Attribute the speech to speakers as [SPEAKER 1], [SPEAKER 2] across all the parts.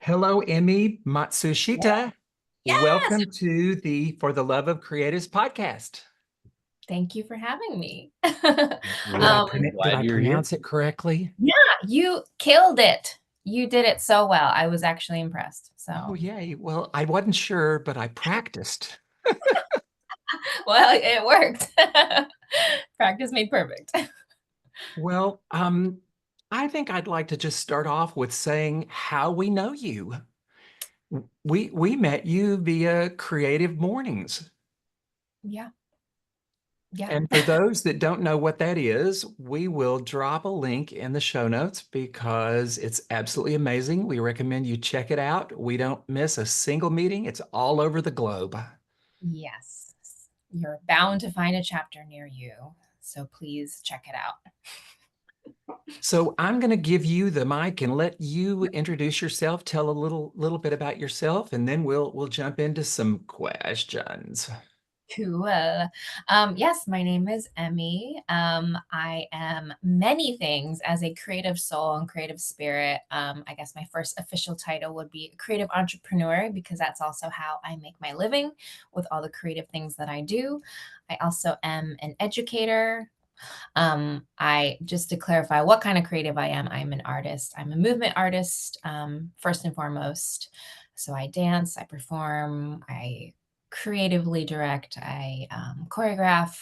[SPEAKER 1] Hello, Emi Matsushita.
[SPEAKER 2] Yes.
[SPEAKER 1] Welcome to the For the Love of Creatives podcast.
[SPEAKER 2] Thank you for having me.
[SPEAKER 1] Did I
[SPEAKER 2] Um,
[SPEAKER 1] did
[SPEAKER 3] Glad
[SPEAKER 1] I
[SPEAKER 3] you're here.
[SPEAKER 1] pronounce it correctly?
[SPEAKER 2] yeah, you killed it. You did it so well. I was actually impressed.
[SPEAKER 1] Oh,
[SPEAKER 2] So,
[SPEAKER 1] yay. Well, I wasn't sure, but I practiced.
[SPEAKER 2] well, it worked. Practice made perfect.
[SPEAKER 1] Well, I think I'd like to just start off with saying how we know you. We met you via Creative Mornings.
[SPEAKER 2] Yeah. Yeah.
[SPEAKER 1] And for those that don't know what that is, we will drop a link in the show notes because it's absolutely amazing. We recommend you check it out. We don't miss a single meeting, it's all over the globe.
[SPEAKER 2] Yes. You're bound to find a chapter near you. So please check it out.
[SPEAKER 1] So I'm going to give you the mic and let you introduce yourself, tell a little bit about yourself, and then we'll jump into some questions.
[SPEAKER 2] Cool. Yes, my name is Emmy. I am many things as a creative soul and creative spirit. I guess my first official title would be creative entrepreneur because that's also how I make my living with all the creative things that I do. I also am an educator. I just to clarify what kind of creative I am, I'm an artist. I'm a movement artist, first and foremost. So I dance, I perform, I creatively direct, I choreograph,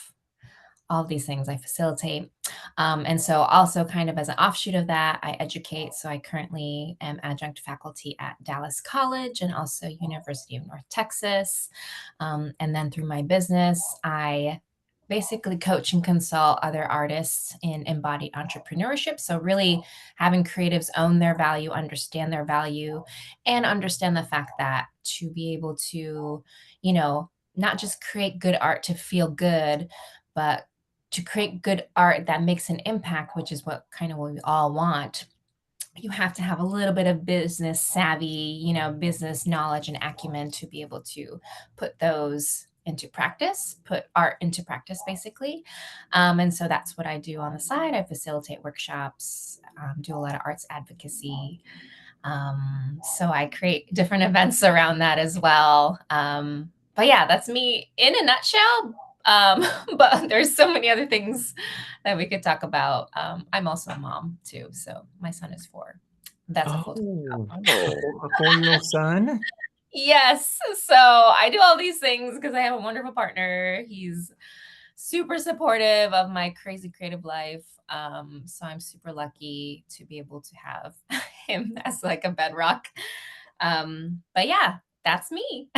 [SPEAKER 2] all of these things I facilitate. And so, also, kind of as an offshoot of that, I educate. So, I currently am adjunct faculty at Dallas College and also University of North Texas. And then through my business, I basically coach and consult other artists in embodied entrepreneurship. So, really having creatives own their value, understand their value, and understand the fact that to be able to, not just create good art to feel good, but to create good art that makes an impact, which is what we all want, you have to have a little bit of business savvy, business knowledge and acumen to be able to put those into practice, put art into practice, basically. And so that's what I do on the side. I facilitate workshops, do a lot of arts advocacy. So I create different events around that as well. But yeah, that's me in a nutshell. Um, but there's so many other things that we could talk about. I'm also a mom too, so my son is 4. That's a full time
[SPEAKER 1] Oh,
[SPEAKER 2] job.
[SPEAKER 3] Oh,
[SPEAKER 1] a 4-year-old son?
[SPEAKER 2] Yes, so I do all these things because I have a wonderful partner. He's super supportive of my crazy creative life. So I'm super lucky to be able to have him as like a bedrock. But yeah, that's me.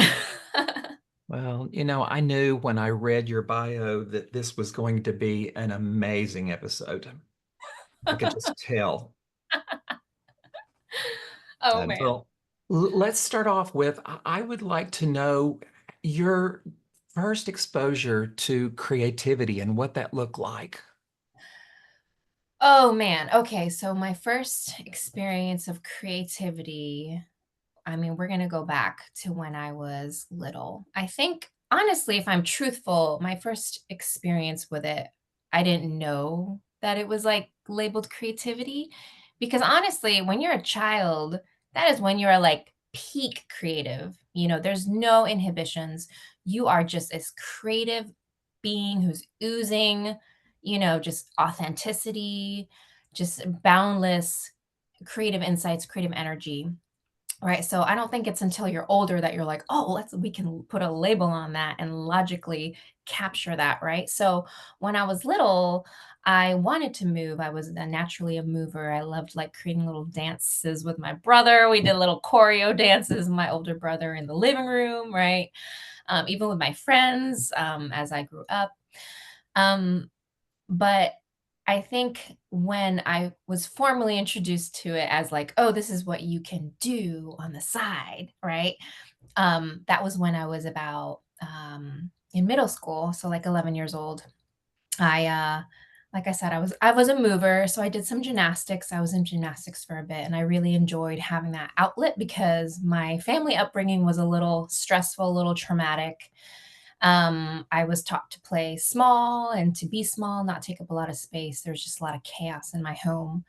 [SPEAKER 1] Well, I knew when I read your bio that this was going to be an amazing episode. I could just tell.
[SPEAKER 2] Oh
[SPEAKER 3] and
[SPEAKER 2] man.
[SPEAKER 1] Well, let's start off with I would like to know your first exposure to creativity and what that looked like.
[SPEAKER 2] Oh man. Okay, so my first experience of creativity, I mean, we're going to go back to when I was little. I think, honestly, if I'm truthful, my first experience with it, I didn't know that it was like labeled creativity. Because honestly, when you're a child, that is when you're like peak creative. There's no inhibitions. You are just this creative being who's oozing, just authenticity, just boundless creative insights, creative energy. Right, so I don't think it's until you're older that you're like, "Oh, we can put a label on that and logically capture that," right? So, when I was little, I wanted to move. I was naturally a mover. I loved, like, creating little dances with my brother. We did little choreo dances, with my older brother in the living room, right? Even with my friends, as I grew up. Um, but I think when I was formally introduced to it as like, "Oh, this is what you can do on the side," right? That was when I was about, in middle school, so like 11 years old. I, like I said, I was a mover, so I did some gymnastics. I was in gymnastics for a bit, and I really enjoyed having that outlet because my family upbringing was a little stressful, a little traumatic. I was taught to play small and to be small, not take up a lot of space. There's just a lot of chaos in my home.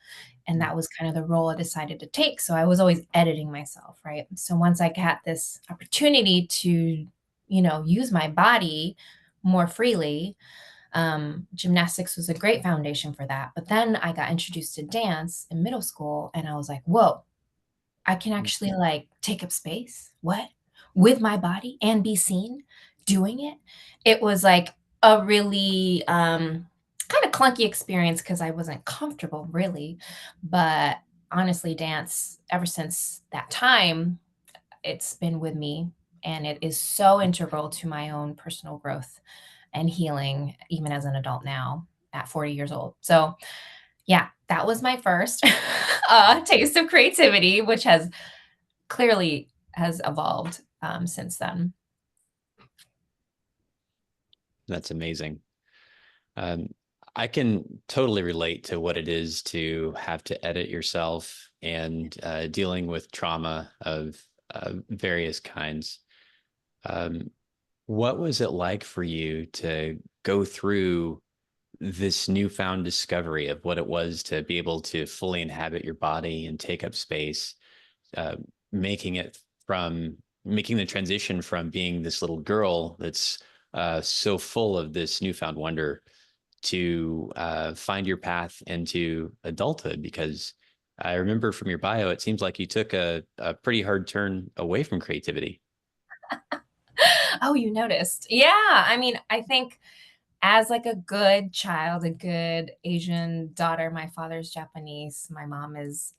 [SPEAKER 2] And that was kind of the role I decided to take. So I was always editing myself, right? So once I got this opportunity to, use my body more freely, gymnastics was a great foundation for that. But then I got introduced to dance in middle school and I was like, whoa, I can actually like take up space. What? With my body and be seen doing it. It was like a really kind of clunky experience because I wasn't comfortable really. But honestly, dance ever since that time, it's been with me and it is so integral to my own personal growth and healing, even as an adult now at 40 years old. So, yeah, that was my first taste of creativity, which has evolved since then.
[SPEAKER 3] That's amazing. Um, I can totally relate to what it is to have to edit yourself and dealing with trauma of various kinds. Um, what was it like for you to go through this newfound discovery of what it was to be able to fully inhabit your body and take up space, uh, making it from making the transition from being this little girl that's so full of this newfound wonder to find your path into adulthood? Because I remember from your bio, it seems like you took a pretty hard turn away from creativity.
[SPEAKER 2] Oh, you noticed. Yeah. I mean, I think as like a good child, a good Asian daughter, my father's Japanese, my mom is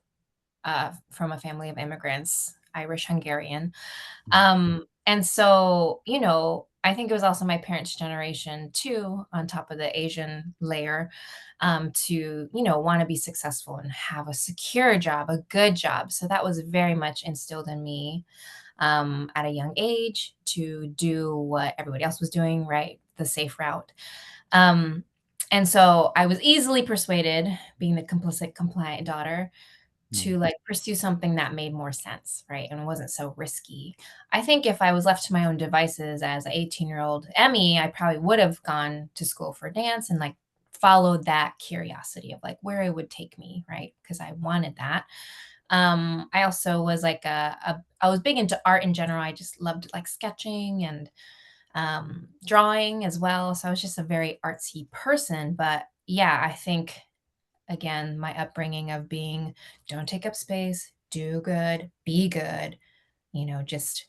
[SPEAKER 2] from a family of immigrants, Irish Hungarian. And so, I think it was also my parents' generation too, on top of the Asian layer, to, want to be successful and have a secure job, a good job. So that was very much instilled in me at a young age to do what everybody else was doing, right? The safe route. Um, and so I was easily persuaded, being the complicit, compliant daughter, to like pursue something that made more sense, right? And wasn't so risky. I think if I was left to my own devices as an 18-year-old Emmy, I probably would have gone to school for dance and like followed that curiosity of like where it would take me, right? Because I wanted that. I also was like I was big into art in general. I just loved like sketching and drawing as well. So I was just a very artsy person. But yeah, I think again, my upbringing of being don't take up space, do good, be good, just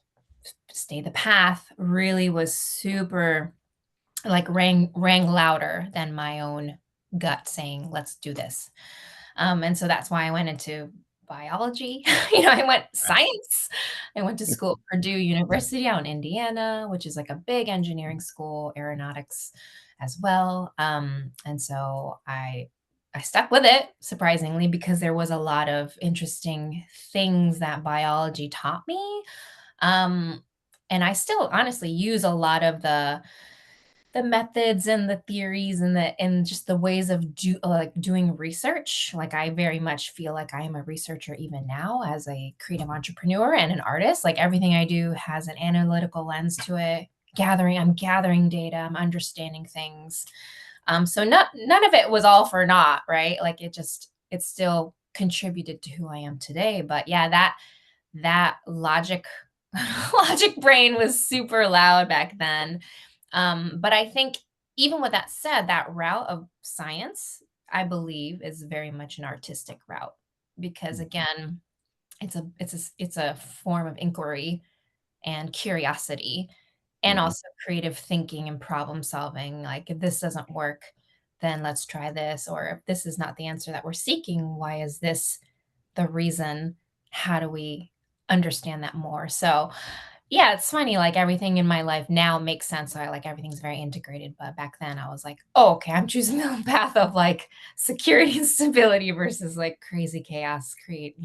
[SPEAKER 2] stay the path really was super like rang louder than my own gut saying, let's do this. And so that's why I went into biology. I went science. I went to school at Purdue University out in Indiana, which is like a big engineering school, aeronautics as well. And so I stuck with it surprisingly because there was a lot of interesting things that biology taught me. Um, and I still honestly use a lot of the methods and the theories and just the ways of doing research. Like I very much feel like I am a researcher even now as a creative entrepreneur and an artist. Like everything I do has an analytical lens to it. I'm gathering data, I'm understanding things. So none of it was all for naught, right? Like it still contributed to who I am today. But yeah, that logic logic brain was super loud back then. But I think even with that said, that route of science, I believe, is very much an artistic route because again, it's a form of inquiry and curiosity and
[SPEAKER 3] Mhm.
[SPEAKER 2] also creative thinking and problem solving. Like if this doesn't work, then let's try this. Or if this is not the answer that we're seeking, why is this the reason? How do we understand that more? So yeah, it's funny, like, everything in my life now makes sense, so I like, everything's very integrated, but back then I was like, "Oh, okay, I'm choosing the path of, like, security and stability versus, like, crazy chaos, create,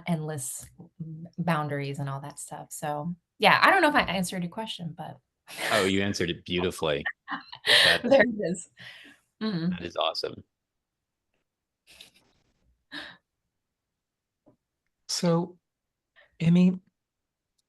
[SPEAKER 2] endless boundaries and all that stuff." So, yeah, I don't know if I answered your question, but
[SPEAKER 3] Oh, you answered it beautifully. That
[SPEAKER 2] there it is. Mhm.
[SPEAKER 3] that is awesome.
[SPEAKER 1] So, Emmy,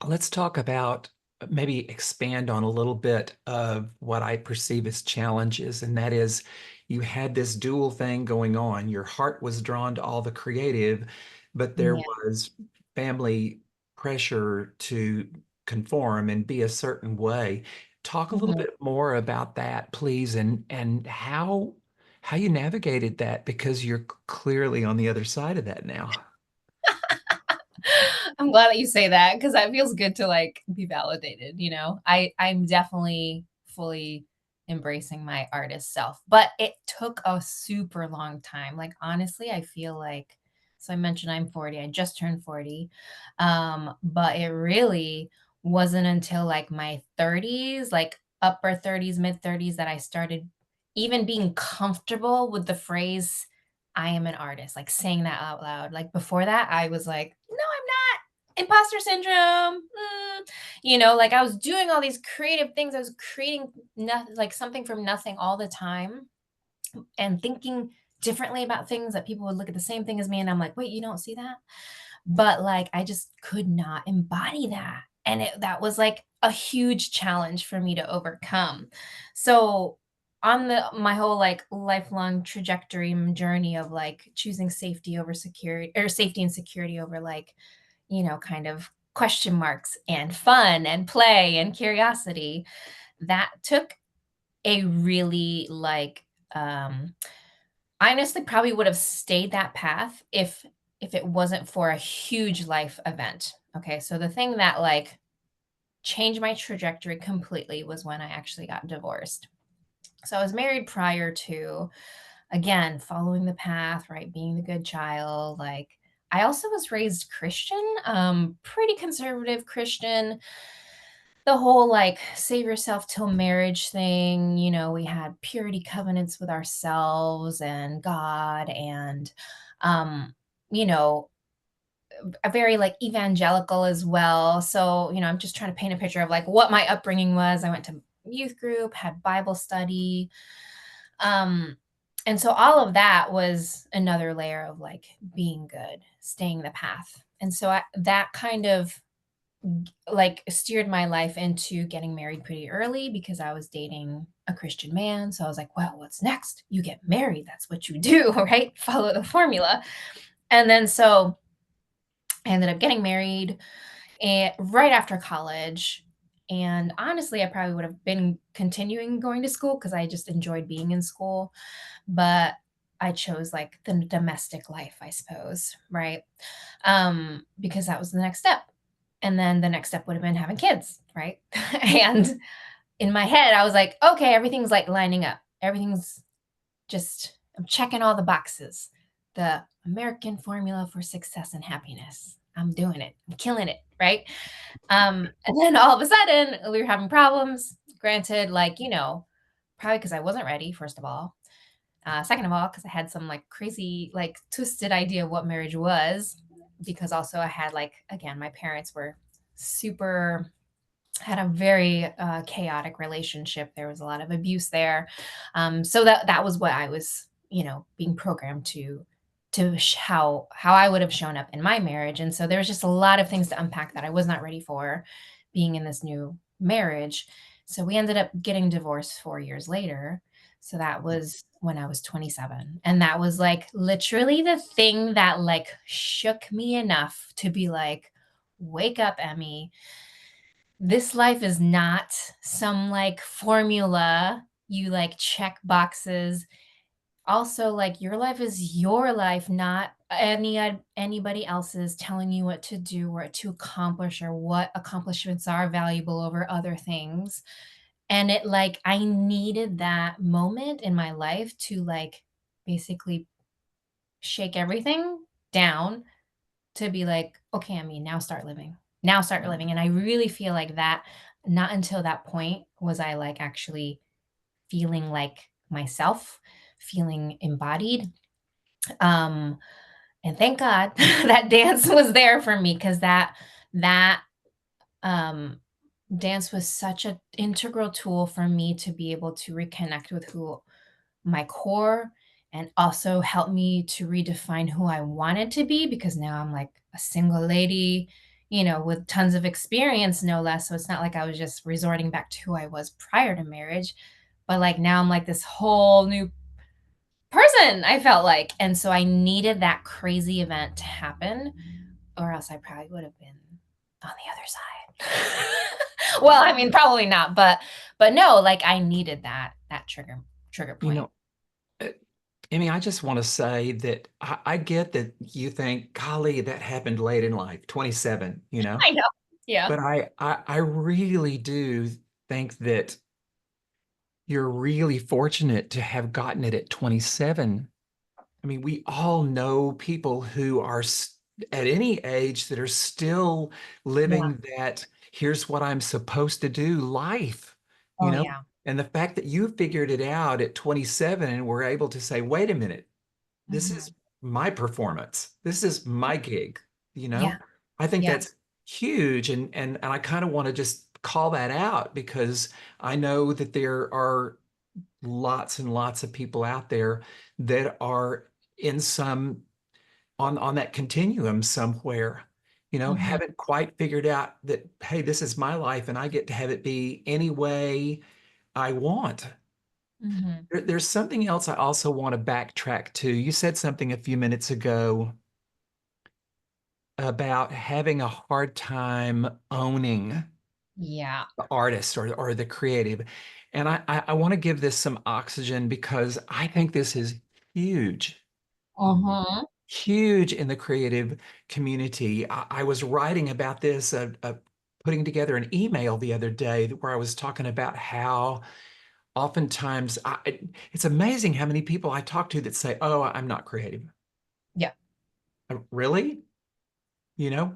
[SPEAKER 1] let's talk about maybe expand on a little bit of what I perceive as challenges, and that is you had this dual thing going on. Your heart was drawn to all the creative, but there
[SPEAKER 2] Yeah.
[SPEAKER 1] was family pressure to conform and be a certain way. Talk a little
[SPEAKER 2] Mhm.
[SPEAKER 1] bit more about that, please, and how you navigated that because you're clearly on the other side of that now.
[SPEAKER 2] I'm glad that you say that because that feels good to like be validated, you know. I'm definitely fully embracing my artist self, but it took a super long time. Like honestly, I feel like so I mentioned I'm 40. I just turned 40. But it really wasn't until like my 30s, like upper 30s, mid 30s that I started even being comfortable with the phrase I am an artist, like saying that out loud. Like before that, I was like, no, I'm not. Imposter syndrome. You know, like I was doing all these creative things. I was creating nothing, like something from nothing all the time and thinking differently about things that people would look at the same thing as me. And I'm like, wait, you don't see that? But like, I just could not embody that. And that was like a huge challenge for me to overcome. So on my whole like lifelong trajectory and journey of like choosing safety over security or safety and security over like, you know, kind of question marks and fun and play and curiosity, that took a really like I honestly probably would have stayed that path if it wasn't for a huge life event. Okay, so the thing that like changed my trajectory completely was when I actually got divorced. So I was married prior to, again, following the path, right? Being the good child. Like I also was raised Christian, pretty conservative Christian. The whole like save yourself till marriage thing, you know, we had purity covenants with ourselves and God and um, you know, a very like evangelical as well. So, you know, I'm just trying to paint a picture of like what my upbringing was. I went to youth group, had Bible study, um, and so all of that was another layer of like being good, staying the path. And so that kind of like steered my life into getting married pretty early because I was dating a Christian man. So I was like, well, what's next? You get married. That's what you do, right? Follow the formula. And then so I ended up getting married and right after college. And honestly, I probably would have been continuing going to school because I just enjoyed being in school. But I chose like the domestic life, I suppose, right? Because that was the next step. And then the next step would have been having kids, right? And in my head, I was like, okay, everything's like lining up. Everything's just, I'm checking all the boxes. The American formula for success and happiness. I'm doing it. I'm killing it, right? And then all of a sudden, we were having problems. Granted, like, you know, probably because I wasn't ready, first of all. Second of all, because I had some like crazy, like twisted idea of what marriage was. Because also I had like, again, my parents were super, had a very chaotic relationship. There was a lot of abuse there. So that was what I was, you know, being programmed to how I would have shown up in my marriage. And so there was just a lot of things to unpack that I was not ready for being in this new marriage. So we ended up getting divorced 4 years later. So that was when I was 27. And that was like literally the thing that like shook me enough to be like, wake up, Emmy. This life is not some like formula you like check boxes. Also, like your life is your life, not anybody else's telling you what to do or to accomplish or what accomplishments are valuable over other things. And it like I needed that moment in my life to like basically shake everything down to be like, okay, I mean, now start living. Now start living. And I really feel like that not until that point was I like actually feeling like myself, feeling embodied. Um, and thank God that dance was there for me because that um dance was such an integral tool for me to be able to reconnect with who my core and also help me to redefine who I wanted to be because now I'm like a single lady, with tons of experience, no less. So it's not like I was just resorting back to who I was prior to marriage, but like now I'm like this whole new person, I felt like. And so I needed that crazy event to happen, or else I probably would have been on the other side. Well, I mean, probably not, but no, like I needed that trigger
[SPEAKER 1] You
[SPEAKER 2] point.
[SPEAKER 1] know, uh, Emmy, I just want to say that I get that you think, golly, that happened late in life, 27,
[SPEAKER 2] I know. Yeah.
[SPEAKER 1] but I really do think that you're really fortunate to have gotten it at 27. I mean, we all know people who are at any age that are still
[SPEAKER 2] Yeah.
[SPEAKER 1] living that here's what I'm supposed to do life, you
[SPEAKER 2] Oh
[SPEAKER 1] know?
[SPEAKER 2] yeah.
[SPEAKER 1] And the fact that you figured it out at 27 and were able to say, wait a minute, this
[SPEAKER 2] Hmm.
[SPEAKER 1] is my performance. This is my gig, you
[SPEAKER 2] Yeah.
[SPEAKER 1] know? I think
[SPEAKER 2] Yeah.
[SPEAKER 1] that's huge. And I kind of want to just call that out because I know that there are lots and lots of people out there that are in some on that continuum somewhere,
[SPEAKER 2] Hmm.
[SPEAKER 1] haven't quite figured out that, hey, this is my life and I get to have it be any way I want.
[SPEAKER 2] Hmm.
[SPEAKER 1] There's something else I also want to backtrack to. You said something a few minutes ago about having a hard time owning
[SPEAKER 2] Yeah.
[SPEAKER 1] the artist or the creative. And I want to give this some oxygen because I think this is huge,
[SPEAKER 2] Hmm.
[SPEAKER 1] huge in the creative community. I was writing about this, putting together an email the other day where I was talking about how oftentimes it's amazing how many people I talk to that say, "Oh, I'm not creative."
[SPEAKER 2] Yeah.
[SPEAKER 1] Really? You know,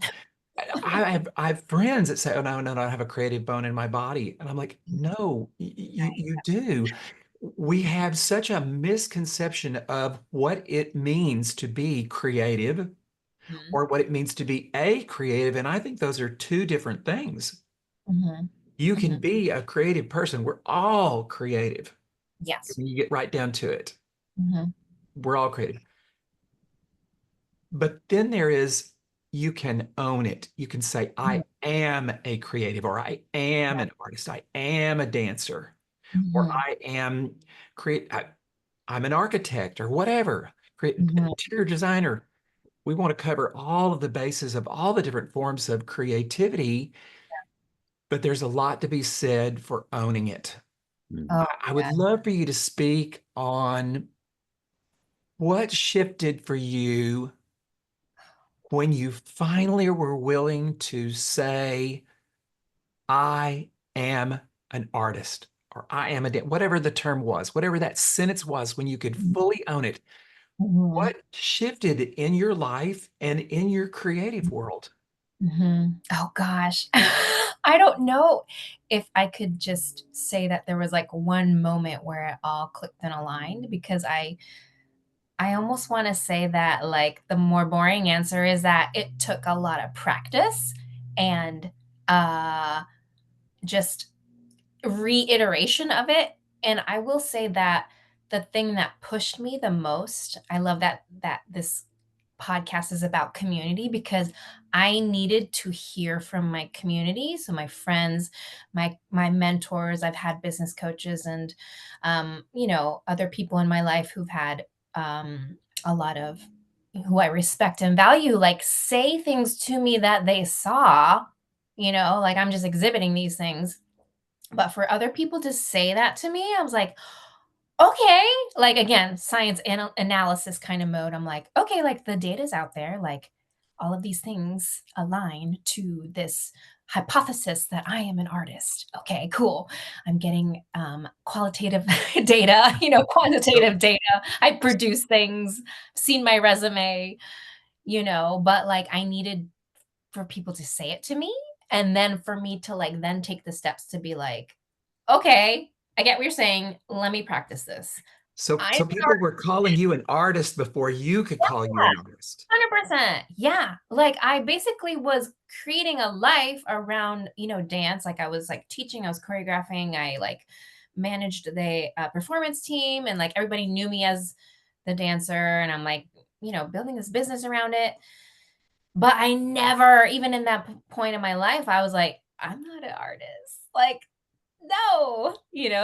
[SPEAKER 1] I have friends that say, "Oh no, no, no, I have a creative bone in my body," and I'm like, "No, you do." We have such a misconception of what it means to be creative
[SPEAKER 2] Hmm.
[SPEAKER 1] or what it means to be a creative, and I think those are two different things.
[SPEAKER 2] Hmm.
[SPEAKER 1] You can
[SPEAKER 2] Hmm.
[SPEAKER 1] be a creative person. We're all creative
[SPEAKER 2] Yes.
[SPEAKER 1] when you get right down to it.
[SPEAKER 2] Hmm.
[SPEAKER 1] We're all creative. But then there is, you can own it. You can say, I am a creative, or I am
[SPEAKER 2] Yeah.
[SPEAKER 1] an artist, I am a dancer, or
[SPEAKER 2] Hmm.
[SPEAKER 1] I am I'm an architect or whatever, create
[SPEAKER 2] Hmm.
[SPEAKER 1] interior designer. We want to cover all of the bases of all the different forms of creativity, but there's a lot to be said for owning it.
[SPEAKER 2] Oh
[SPEAKER 1] I would
[SPEAKER 2] yeah.
[SPEAKER 1] love for you to speak on what shifted for you when you finally were willing to say, I am an artist, or I am whatever the term was, whatever that sentence was, when you could fully own it.
[SPEAKER 2] Hmm.
[SPEAKER 1] What shifted in your life and in your creative world?
[SPEAKER 2] Hmm. Oh gosh. I don't know if I could just say that there was like one moment where it all clicked and aligned, because I almost want to say that like the more boring answer is that it took a lot of practice and uh just reiteration of it. And I will say that the thing that pushed me the most, I love that this podcast is about community, because I needed to hear from my community. So my friends, my mentors, I've had business coaches and other people in my life who've had a lot of who I respect and value, like say things to me that they saw, like I'm just exhibiting these things, but for other people to say that to me, I was like, okay, like again, science analysis kind of mode. I'm like, okay, like the data's out there, like all of these things align to this hypothesis that I am an artist. Okay, cool. I'm getting qualitative data,
[SPEAKER 1] So,
[SPEAKER 2] quantitative data. I produce things, seen my resume, but like I needed for people to say it to me, and then for me to like then take the steps to be like, okay, I get what you're saying, let me practice this. I'm
[SPEAKER 1] so
[SPEAKER 2] an
[SPEAKER 1] people were calling you an artist before you could call you an artist.
[SPEAKER 2] 100%. Yeah. Like I basically was creating a life around, dance. Like I was like teaching, I was choreographing, I like managed the performance team, and like everybody knew me as the dancer. And I'm like, building this business around it. But I never, even in that point in my life, I was like, I'm not an artist. Like, no,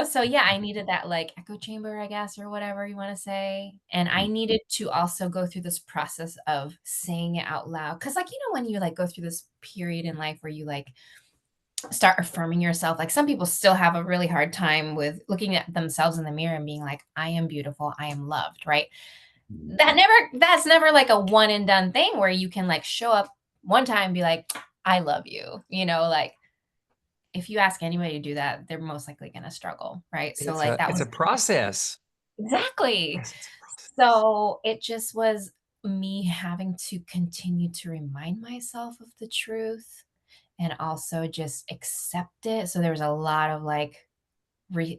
[SPEAKER 2] so yeah, I needed that like echo chamber, I guess, or whatever you want to say. And I needed to also go through this process of saying it out loud. Cause like, when you like go through this period in life where you like start affirming yourself, like some people still have a really hard time with looking at themselves in the mirror and being like, I am beautiful, I am loved, right? That's never like a one and done thing where you can like show up one time and be like, I love you, like if you ask anybody to do that, they're most likely going to struggle, right? So like that
[SPEAKER 1] It's a
[SPEAKER 2] was
[SPEAKER 1] process.
[SPEAKER 2] exactly.
[SPEAKER 1] Yes, it's a process.
[SPEAKER 2] So it just was me having to continue to remind myself of the truth and also just accept it. So there was a lot of like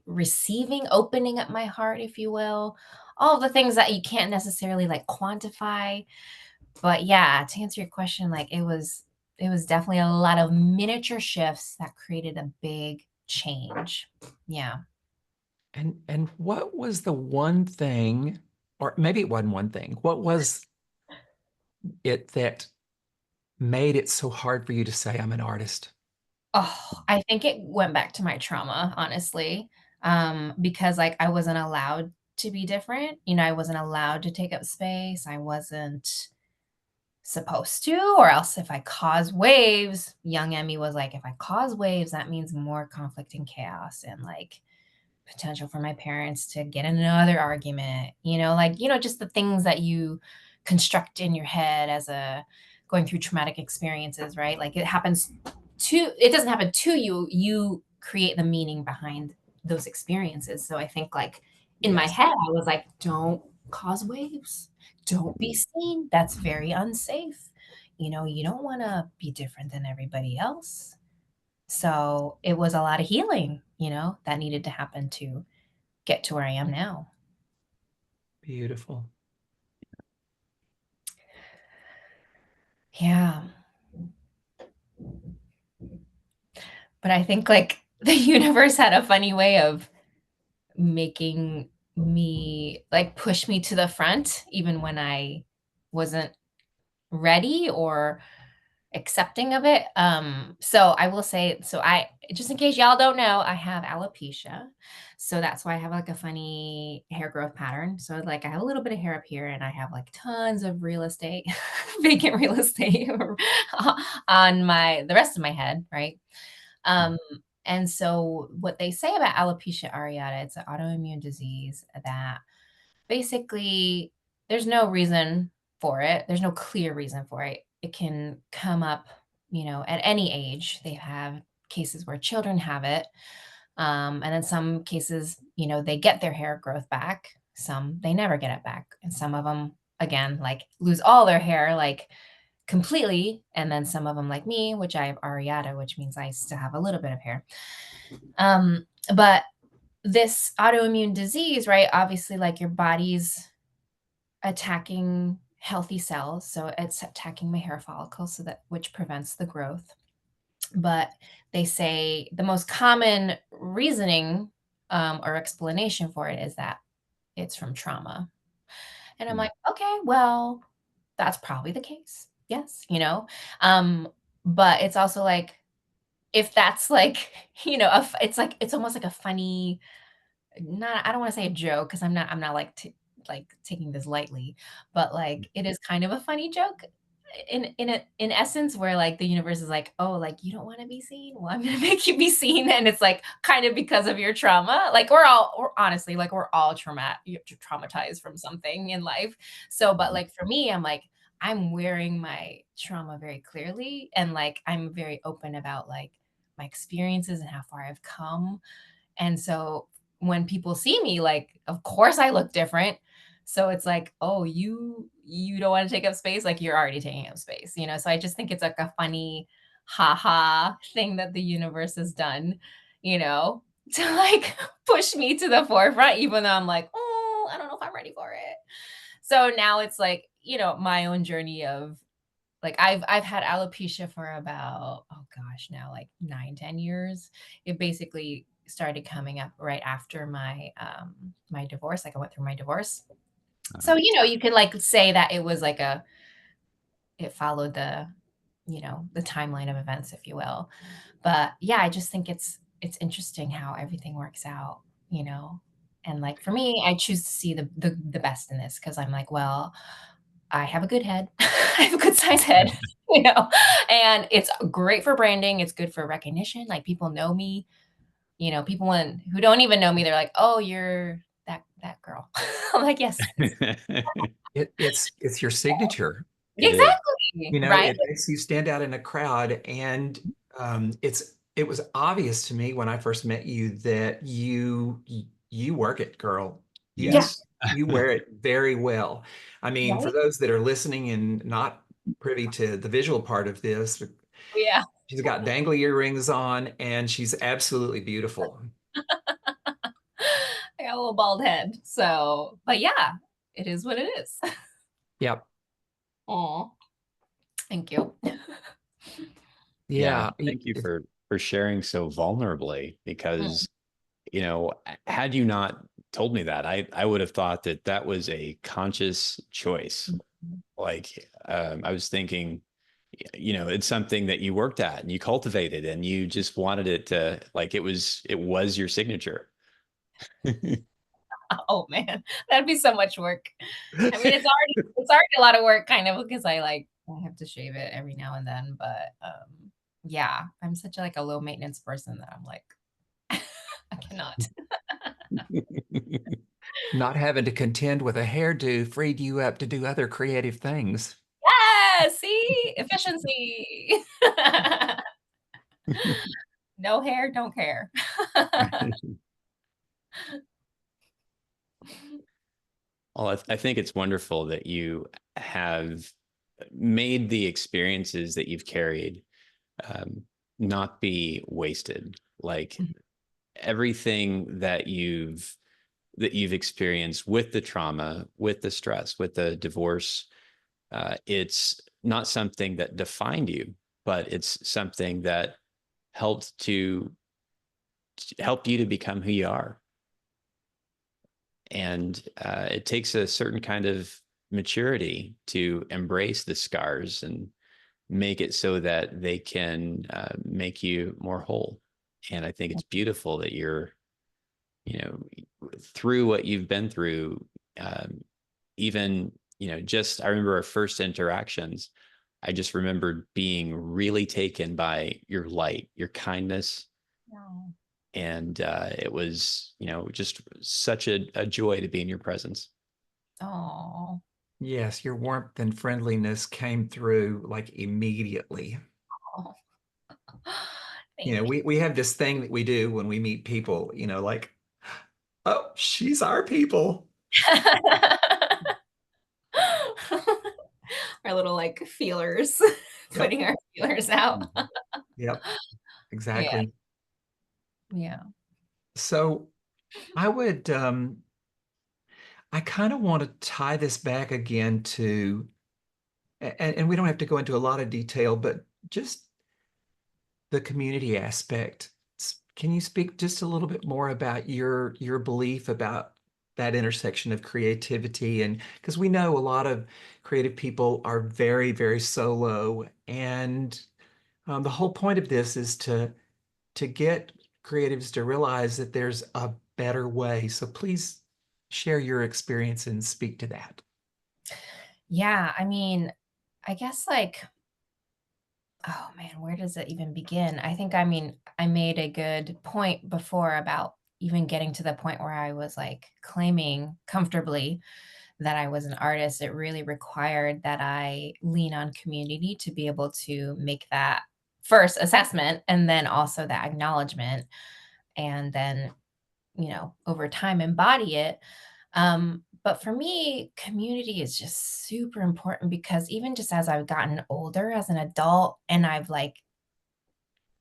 [SPEAKER 2] receiving, opening up my heart, if you will, all the things that you can't necessarily like quantify. But yeah, to answer your question, like it was definitely a lot of miniature shifts that created a big change. Yeah.
[SPEAKER 1] And what was the one thing, or maybe it wasn't one thing, what was it that made it so hard for you to say, I'm an artist?
[SPEAKER 2] Oh, I think it went back to my trauma, honestly. Because like I wasn't allowed to be different. I wasn't allowed to take up space. I wasn't supposed to, or else if I cause waves, young Emmy was like, if I cause waves, that means more conflict and chaos and like potential for my parents to get in another argument, like, just the things that you construct in your head as a going through traumatic experiences, right? Like it doesn't happen to you, you create the meaning behind those experiences. So I think like in my
[SPEAKER 1] Yes.
[SPEAKER 2] head, I was like, don't cause waves, don't be seen. That's very unsafe. You don't want to be different than everybody else. So it was a lot of healing, that needed to happen to get to where I am now.
[SPEAKER 1] Beautiful.
[SPEAKER 2] Yeah. But I think like the universe had a funny way of making me like push me to the front even when I wasn't ready or accepting of it. So I will say, so I just in case y'all don't know, I have alopecia. So that's why I have like a funny hair growth pattern. So like I have a little bit of hair up here and I have like tons of real estate, vacant real estate on the rest of my head, right? Um, and so what they say about alopecia areata, it's an autoimmune disease that basically there's no reason for it. There's no clear reason for it. It can come up, at any age. They have cases where children have it. And in some cases, they get their hair growth back. Some they never get it back. And some of them, again, like lose all their hair, like completely. And then some of them, like me, which I have areata, which means I still have a little bit of hair. But this autoimmune disease, right? Obviously, like your body's attacking healthy cells, so it's attacking my hair follicles, so that which prevents the growth. But they say the most common reasoning or explanation for it is that it's from trauma. And I'm like, okay, well, that's probably the case. Yes, but it's also like if that's like, it's like it's almost like a funny, not I don't want to say a joke because I'm not like like taking this lightly, but like it is kind of a funny joke in essence where like the universe is like, oh, like you don't want to be seen, well I'm gonna make you be seen, and it's like kind of because of your trauma. Like we're honestly like we're all traumatized from something in life. So but like for me, I'm like I'm wearing my trauma very clearly and like I'm very open about like my experiences and how far I've come. And so when people see me, like, of course I look different. So it's like, oh, you don't want to take up space, like you're already taking up space, So I just think it's like a funny haha thing that the universe has done, you know, to like push me to the forefront, even though I'm like, oh, I don't know if I'm ready for it. So now it's like, my own journey of like I've had alopecia for about, oh gosh, now like 9, 10 years. It basically started coming up right after my divorce. Like I went through my divorce. So, you could like say that it was like it followed the, the timeline of events, if you will. But yeah, I just think it's interesting how everything works out, you know. And like for me, I choose to see the best in this because I'm like, well, I have a good head. I have a good size head, you know, and it's great for branding. It's good for recognition. Like people know me, people who don't even know me, they're like, "Oh, you're that girl." I'm like, "Yes, it's
[SPEAKER 1] It's your signature.
[SPEAKER 3] It is.
[SPEAKER 2] exactly
[SPEAKER 1] You know,
[SPEAKER 2] right."
[SPEAKER 1] it makes you stand out in a crowd, and it was obvious to me when I first met you that you work it, girl. You
[SPEAKER 2] Yeah,
[SPEAKER 3] Yes.
[SPEAKER 1] you wear it very well. I mean, for
[SPEAKER 2] right.
[SPEAKER 1] those that are listening and not privy to the visual part of this,
[SPEAKER 2] Yeah,
[SPEAKER 1] she's got dangly earrings on, and she's absolutely beautiful.
[SPEAKER 2] I got a little bald head, so, but yeah, it is what it is.
[SPEAKER 1] Yep.
[SPEAKER 2] Oh, thank you.
[SPEAKER 3] Yeah.
[SPEAKER 1] Yeah.
[SPEAKER 3] Thank you for sharing so vulnerably
[SPEAKER 2] Mm,
[SPEAKER 3] because, had you not told me that, I would have thought that that was a conscious choice.
[SPEAKER 2] mhm.
[SPEAKER 3] Like, I was thinking, it's something that you worked at and you cultivated and you just wanted it to, like, it was your signature.
[SPEAKER 2] Oh man, that'd be so much work. I mean, it's already a lot of work kind of because I have to shave it every now and then, but, yeah, I'm such like a low maintenance person that I'm like, I cannot.
[SPEAKER 1] Not having to contend with a hairdo freed you up to do other creative things.
[SPEAKER 2] Yeah, see? Efficiency. No hair, don't care.
[SPEAKER 3] Well, I think it's wonderful that you have made the experiences that you've carried um, not be wasted. Like everything that you've experienced with the trauma, with the stress, with the divorce, it's not something that defined you, but it's something that helped to help you to become who you are. And it takes a certain kind of maturity to embrace the scars and make it so that they can make you more whole. And I think it's beautiful that you're, you know, through what you've been through, um, even, just I remember our first interactions. I just remembered being really taken by your light, your kindness,
[SPEAKER 2] No.
[SPEAKER 3] and it was just such a joy to be in your presence.
[SPEAKER 2] Oh.
[SPEAKER 1] Yes, your warmth and friendliness came through like immediately. You know,
[SPEAKER 2] Thank
[SPEAKER 1] we have this thing that we do when we meet people, like, oh, she's our people.
[SPEAKER 2] our little like feelers,
[SPEAKER 1] Yep.
[SPEAKER 2] putting our feelers out.
[SPEAKER 3] Mhm.
[SPEAKER 1] Yep.
[SPEAKER 2] Yeah,
[SPEAKER 1] Exactly.
[SPEAKER 2] yeah.
[SPEAKER 1] So I would I kind of want to tie this back again to and we don't have to go into a lot of detail, but just the community aspect. Can you speak just a little bit more about your belief about that intersection of creativity? And because we know a lot of creative people are very, very solo, and the whole point of this is to get creatives to realize that there's a better way. So please share your experience and speak to that.
[SPEAKER 2] Yeah, I mean, I guess like, oh man, where does it even begin? I made a good point before about even getting to the point where I was like claiming comfortably that I was an artist. It really required that I lean on community to be able to make that first assessment and then also that acknowledgement and then, over time embody it. But for me, community is just super important because even just as I've gotten older as an adult and I've like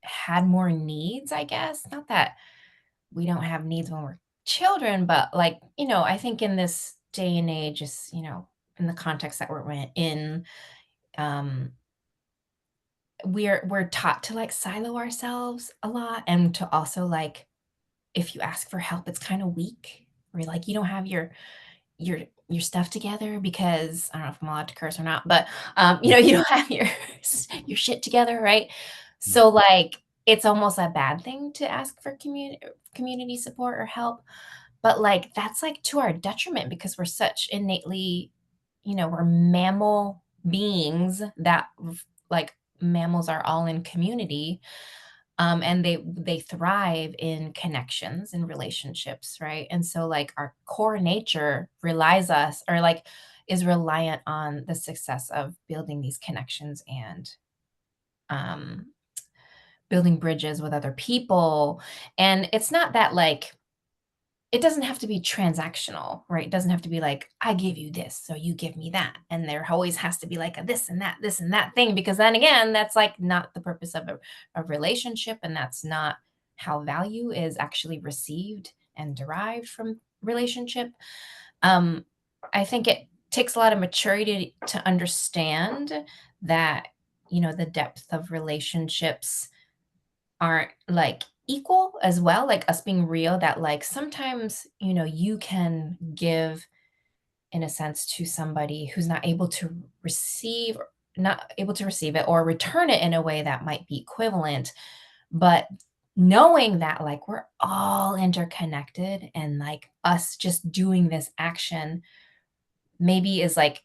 [SPEAKER 2] had more needs, I guess, not that we don't have needs when we're children, but like, I think in this day and age, just, in the context that we're in, um, we're taught to like silo ourselves a lot and to also like if you ask for help, it's kind of weak. Or like you don't have your stuff together, because I don't know if I'm allowed to curse or not, but you don't have your shit together, right?
[SPEAKER 3] Mm.
[SPEAKER 2] So like it's almost a bad thing to ask for community support or help, but like that's like to our detriment because we're such innately, we're mammal beings that like mammals are all in community, and they thrive in connections and relationships, right? And so like our core nature relies us or like is reliant on the success of building these connections and um building bridges with other people. And it's not that like it doesn't have to be transactional, right? It doesn't have to be like, I give you this, so you give me that. And there always has to be like a this and that thing, because then again, that's like not the purpose of a relationship. And that's not how value is actually received and derived from relationship. Um, I think it takes a lot of maturity to understand that, the depth of relationships aren't like equal as well, like us being real, that like sometimes, you can give in a sense to somebody who's not able to receive it or return it in a way that might be equivalent. But knowing that like we're all interconnected and like us just doing this action maybe is like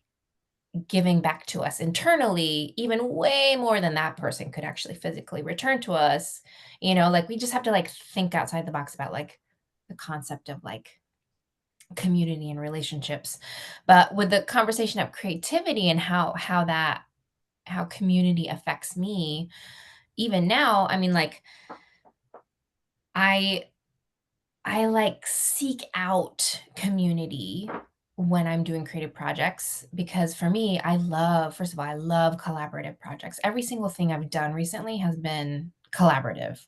[SPEAKER 2] giving back to us internally even way more than that person could actually physically return to us. Like we just have to like think outside the box about like the concept of like community and relationships. But with the conversation of creativity and how community affects me even now, I mean like I I like seek out community when I'm doing creative projects, because for me, first of all, I love collaborative projects. Every single thing I've done recently has been collaborative.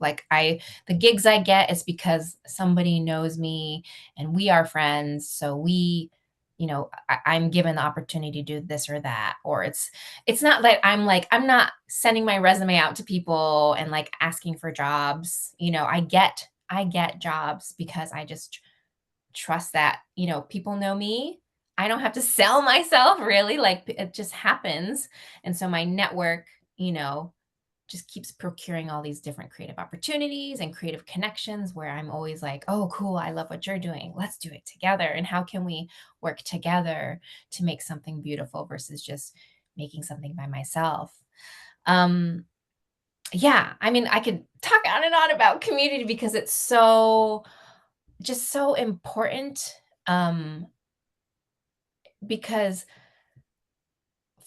[SPEAKER 2] The gigs I get is because somebody knows me and we are friends. So I'm given the opportunity to do this or that, or it's not like, I'm not sending my resume out to people and like asking for jobs. I get jobs because I just trust that, people know me. I don't have to sell myself really, like it just happens. And so my network, you know, just keeps procuring all these different creative opportunities and creative connections where I'm always like, oh, cool. I love what you're doing. Let's do it together. And how can we work together to make something beautiful versus just making something by myself? Um, yeah, I mean, I could talk on and on about community because it's just so important. Um, because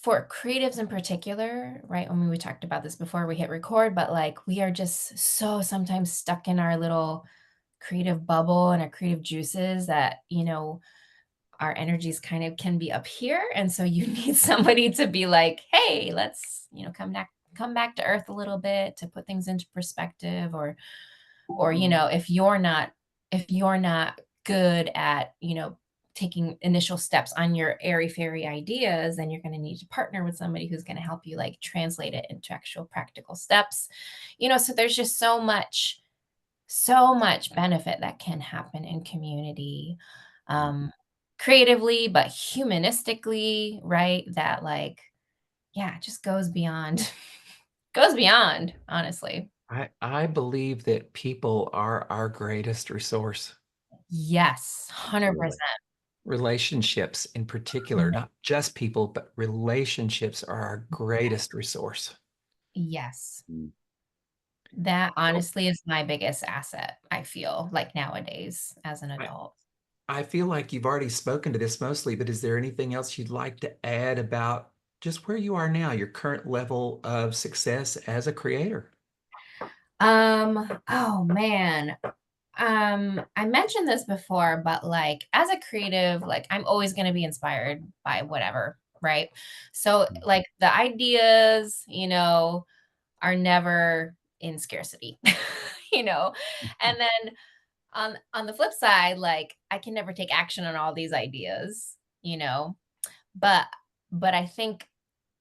[SPEAKER 2] for creatives in particular, right? I mean, we talked about this before we hit record, but like we are just so sometimes stuck in our little creative bubble and our creative juices that, our energies kind of can be up here. And so you need somebody to be like, hey, let's, come back to earth a little bit to put things into perspective, or if you're not good at taking initial steps on your airy fairy ideas, then you're going to need to partner with somebody who's going to help you like translate it into actual practical steps. So there's just so much benefit that can happen in community, um creatively but humanistically, right? That like, yeah, it just goes beyond goes beyond, honestly.
[SPEAKER 1] I believe that people are our greatest resource.
[SPEAKER 2] Yes,
[SPEAKER 3] Absolutely.
[SPEAKER 2] 100%.
[SPEAKER 1] Relationships in particular, not just people, but relationships are our greatest resource.
[SPEAKER 2] Yes.
[SPEAKER 3] Mm.
[SPEAKER 2] That
[SPEAKER 1] So
[SPEAKER 2] honestly is my biggest asset, I feel like nowadays as an
[SPEAKER 1] I,
[SPEAKER 2] adult.
[SPEAKER 1] I feel like you've already spoken to this mostly, but is there anything else you'd like to add about just where you are now, your current level of success as a creator?
[SPEAKER 2] Oh man. I mentioned this before, but like as a creative, like I'm always going to be inspired by whatever, right? So
[SPEAKER 3] Mm.
[SPEAKER 2] like the ideas, are never in scarcity, you know. And then on the flip side, like I can never take action on all these ideas, you know. But but I think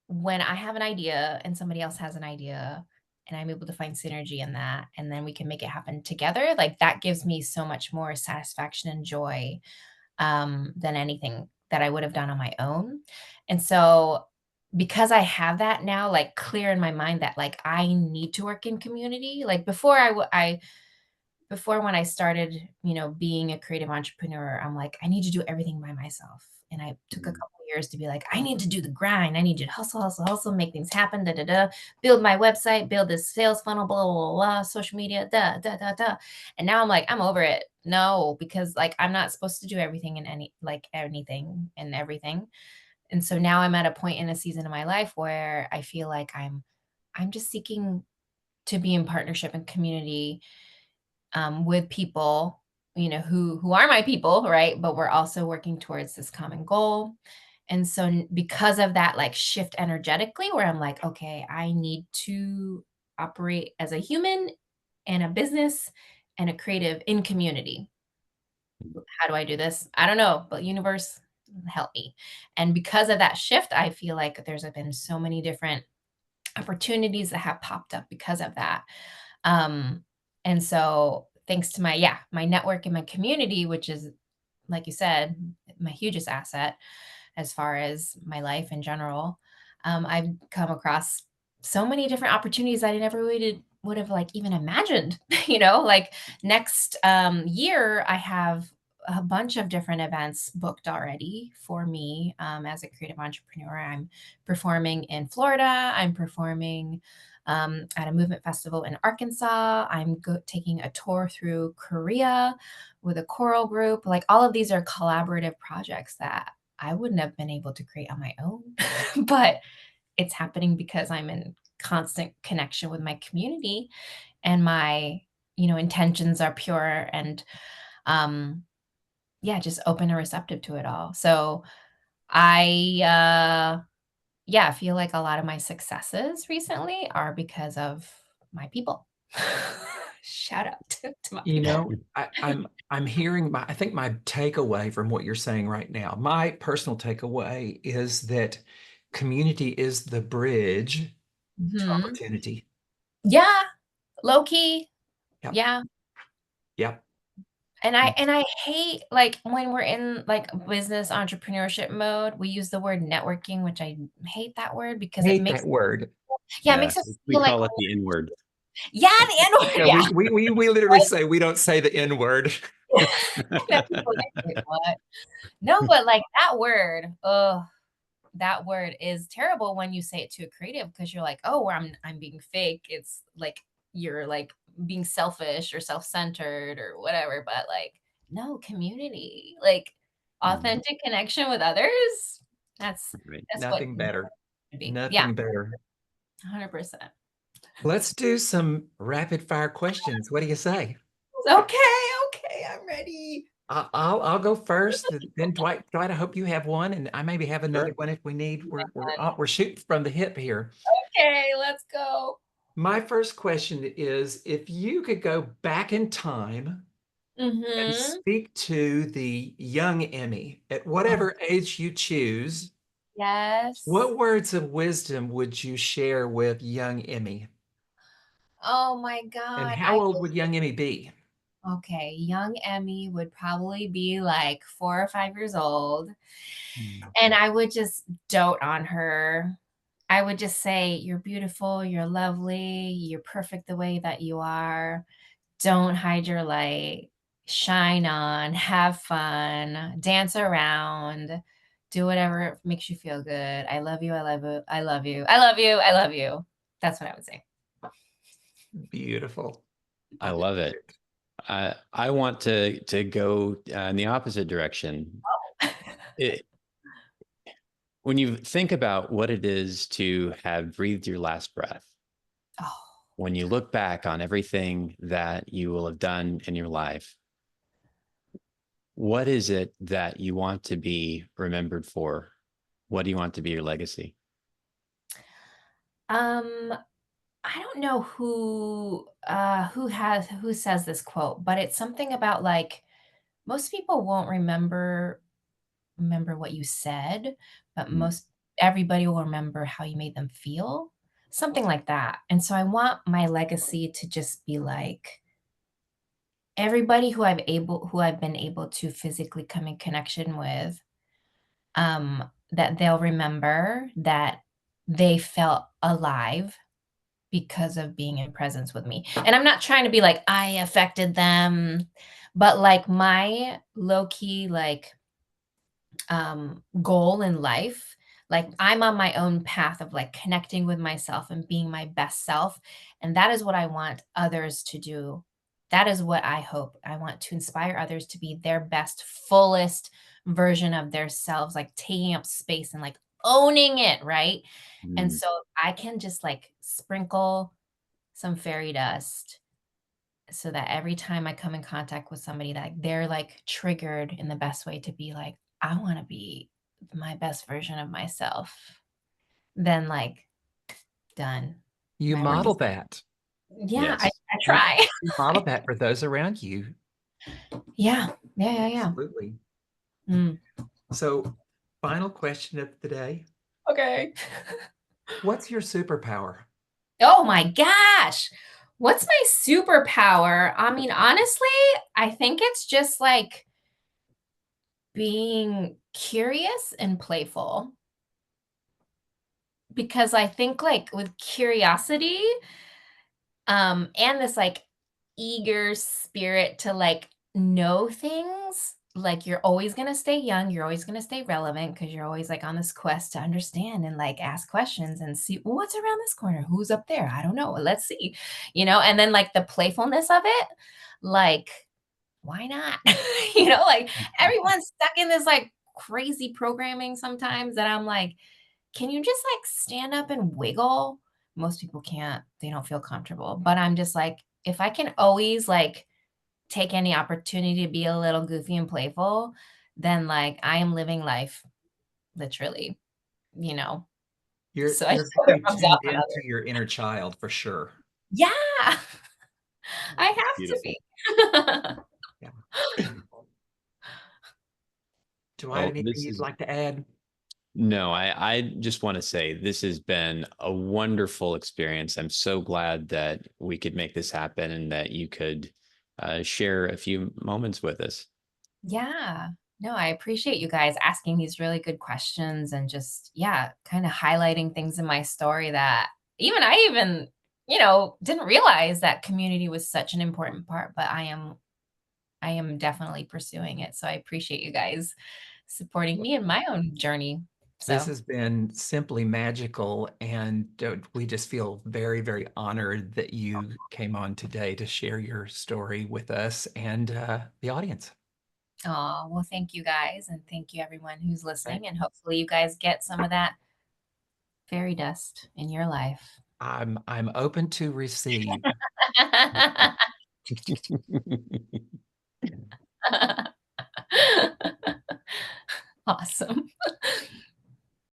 [SPEAKER 2] when I have an idea and somebody else has an idea and I'm able to find synergy in that and then we can make it happen together, like that gives me so much more satisfaction and joy than anything that I would have done on my own. And so because I have that now, like, clear in my mind that, like, I need to work in community, like, before when I started, being a creative entrepreneur, I'm like, I need to do everything by myself. And I took a
[SPEAKER 3] Mm.
[SPEAKER 2] couple years to be like, I need to do the grind. I need to hustle, hustle, hustle, make things happen, da, da, da, build my website, build this sales funnel, blah, blah, blah, blah, social media, da, da, da, da. And now I'm like, I'm over it. No, because like I'm not supposed to do everything and anything and everything. And so now I'm at a point in a season of my life where I feel like I'm just seeking to be in partnership and community with people, who are my people, right? But we're also working towards this common goal. And so because of that, like shift energetically, where I'm like, okay, I need to operate as a human and a business and a creative in community. How do I do this? I don't know, but universe, help me. And because of that shift, I feel like there's been so many different opportunities that have popped up because of that. Um, and so thanks to my network and my community, which is, like you said, my hugest asset as far as my life in general, I've come across so many different opportunities that I never would have like even imagined, like next year I have a bunch of different events booked already for me as a creative entrepreneur. I'm performing in Florida. I'm performing at a movement festival in Arkansas. I'm taking a tour through Korea with a choral group. Like all of these are collaborative projects that I wouldn't have been able to create on my own, but it's happening because I'm in constant connection with my community and my, intentions are pure and, um, yeah, just open and receptive to it all. So I feel like a lot of my successes recently are because of my people. Shout out to my
[SPEAKER 1] You
[SPEAKER 2] people.
[SPEAKER 1] know, I'm hearing I think my takeaway from what you're saying right now, my personal takeaway is that community is the bridge to
[SPEAKER 2] Mhm.
[SPEAKER 1] opportunity.
[SPEAKER 2] Yeah, low key.
[SPEAKER 1] Yep.
[SPEAKER 2] Yeah.
[SPEAKER 1] Yep.
[SPEAKER 2] And I hate, like, when we're in, like, business entrepreneurship mode, we use the word networking, which I hate that word because it
[SPEAKER 1] Hate
[SPEAKER 2] makes
[SPEAKER 1] that word.
[SPEAKER 2] yeah, it
[SPEAKER 3] Yeah,
[SPEAKER 2] makes us
[SPEAKER 3] we
[SPEAKER 2] feel like
[SPEAKER 3] call it the N word.
[SPEAKER 2] yeah, the N word,
[SPEAKER 1] Yeah,
[SPEAKER 2] yeah.
[SPEAKER 1] we literally say we don't say the N word.
[SPEAKER 2] That people are like, "Wait, what?" No, but, like, that word is terrible when you say it to a creative because you're like, "Oh, well, I'm being fake." It's like you're, like, being selfish or self-centered or whatever, but, like, no, community, like,
[SPEAKER 3] Mhm.
[SPEAKER 2] authentic connection with others, that's
[SPEAKER 3] Right.
[SPEAKER 2] that's what
[SPEAKER 1] Nothing better.
[SPEAKER 2] should be. Yeah,
[SPEAKER 1] Nothing better.
[SPEAKER 2] 100%.
[SPEAKER 1] Let's do some rapid fire questions. What do you say?
[SPEAKER 2] Okay, okay, I'm ready.
[SPEAKER 1] I'll go first. Then Dwight, I hope you have one, and I maybe have another
[SPEAKER 3] Sure.
[SPEAKER 1] one if we need. We're shooting from the hip here.
[SPEAKER 2] Okay, let's go.
[SPEAKER 1] My first question is, if you could go back in time and
[SPEAKER 2] Mhm.
[SPEAKER 1] speak to the young Emmy at
[SPEAKER 2] Oh,
[SPEAKER 1] whatever age you choose,
[SPEAKER 2] yes.
[SPEAKER 1] what words of wisdom would you share with young Emmy?
[SPEAKER 2] Oh my
[SPEAKER 1] And
[SPEAKER 2] god,
[SPEAKER 1] how old would young Emmy be?
[SPEAKER 2] okay, young Emmy would probably be, like, 4 or 5 years old,
[SPEAKER 3] Mm.
[SPEAKER 2] and I would just dote on her. I would just say, "You're beautiful, you're lovely, you're perfect the way that you are. Don't hide your light. Shine on, have fun, dance around, do whatever makes you feel good. I love you, I love you, I love you, I love you, I love you." That's what I would say.
[SPEAKER 1] Beautiful.
[SPEAKER 3] I love it. I want to go in the opposite direction. It, when you think about what it is to have breathed your last breath,
[SPEAKER 2] Oh,
[SPEAKER 3] when you look back on everything that you will have done in your life, what is it that you want to be remembered for? What do you want to be your legacy?
[SPEAKER 2] um, I don't know who says this quote, but it's something about, like, most people won't remember what you said, but
[SPEAKER 3] Mm.
[SPEAKER 2] most everybody will remember how you made them feel, something like that. And so I want my legacy to just be like everybody who I've been able to physically come in connection with, that they'll remember that they felt alive because of being in presence with me. And I'm not trying to be like, I affected them, but like my low key, like, goal in life, like I'm on my own path of like connecting with myself and being my best self. And that is what I want others to do. That is what I hope. I want to inspire others to be their best, fullest version of their selves, like taking up space and like owning it, right? And
[SPEAKER 3] Mm.
[SPEAKER 2] so I can just like sprinkle some fairy dust so that every time I come in contact with somebody that they're like triggered in the best way to be like, I want to be my best version of myself, then like done.
[SPEAKER 1] You
[SPEAKER 2] My work is
[SPEAKER 1] model that.
[SPEAKER 2] yeah,
[SPEAKER 3] Yes.
[SPEAKER 2] I
[SPEAKER 1] You,
[SPEAKER 2] try.
[SPEAKER 1] you model that for those around you.
[SPEAKER 2] Yeah. Yeah, yeah, yeah.
[SPEAKER 1] Absolutely.
[SPEAKER 2] Mm.
[SPEAKER 1] So, final question of the day.
[SPEAKER 2] Okay.
[SPEAKER 1] What's your superpower?
[SPEAKER 2] Oh my gosh. What's my superpower? I mean, honestly, I think it's just like being curious and playful because I think like with curiosity, and this like eager spirit to like know things, like you're always going to stay young, you're always going to stay relevant because you're always like on this quest to understand and like ask questions and see, "Well, what's around this corner, who's up there, I don't know, let's see," and then like the playfulness of it, like why not? Like everyone's stuck in this like crazy programming sometimes that I'm like, can you just like stand up and wiggle? Most people can't. They don't feel comfortable. But I'm just like, if I can always like take any opportunity to be a little goofy and playful, then like I am living life literally, you know.
[SPEAKER 1] You're
[SPEAKER 2] So I
[SPEAKER 1] you're
[SPEAKER 2] just hope it
[SPEAKER 1] very
[SPEAKER 2] rubs
[SPEAKER 1] tuned
[SPEAKER 2] off on
[SPEAKER 1] into
[SPEAKER 2] others.
[SPEAKER 1] your inner child for sure.
[SPEAKER 2] Yeah. I have to
[SPEAKER 3] Beautiful.
[SPEAKER 2] be.
[SPEAKER 1] Yeah. Do I have
[SPEAKER 3] Well,
[SPEAKER 1] anything you'd like to add?
[SPEAKER 3] no, I just want to say this has been a wonderful experience. I'm so glad that we could make this happen and that you could share a few moments with us.
[SPEAKER 2] Yeah. No, I appreciate you guys asking these really good questions and just, yeah, kind of highlighting things in my story that I even didn't realize that community was such an important part, but I am definitely pursuing it. So I appreciate you guys supporting me in my own journey.
[SPEAKER 1] This
[SPEAKER 2] So,
[SPEAKER 1] has been simply magical, and we just feel very, very honored that you came on today to share your story with us and the audience.
[SPEAKER 2] oh, well, thank you guys. And thank you everyone who's
[SPEAKER 1] Right?
[SPEAKER 2] listening. And hopefully you guys get some of that fairy dust in your life.
[SPEAKER 1] I'm open to receive.
[SPEAKER 2] Awesome.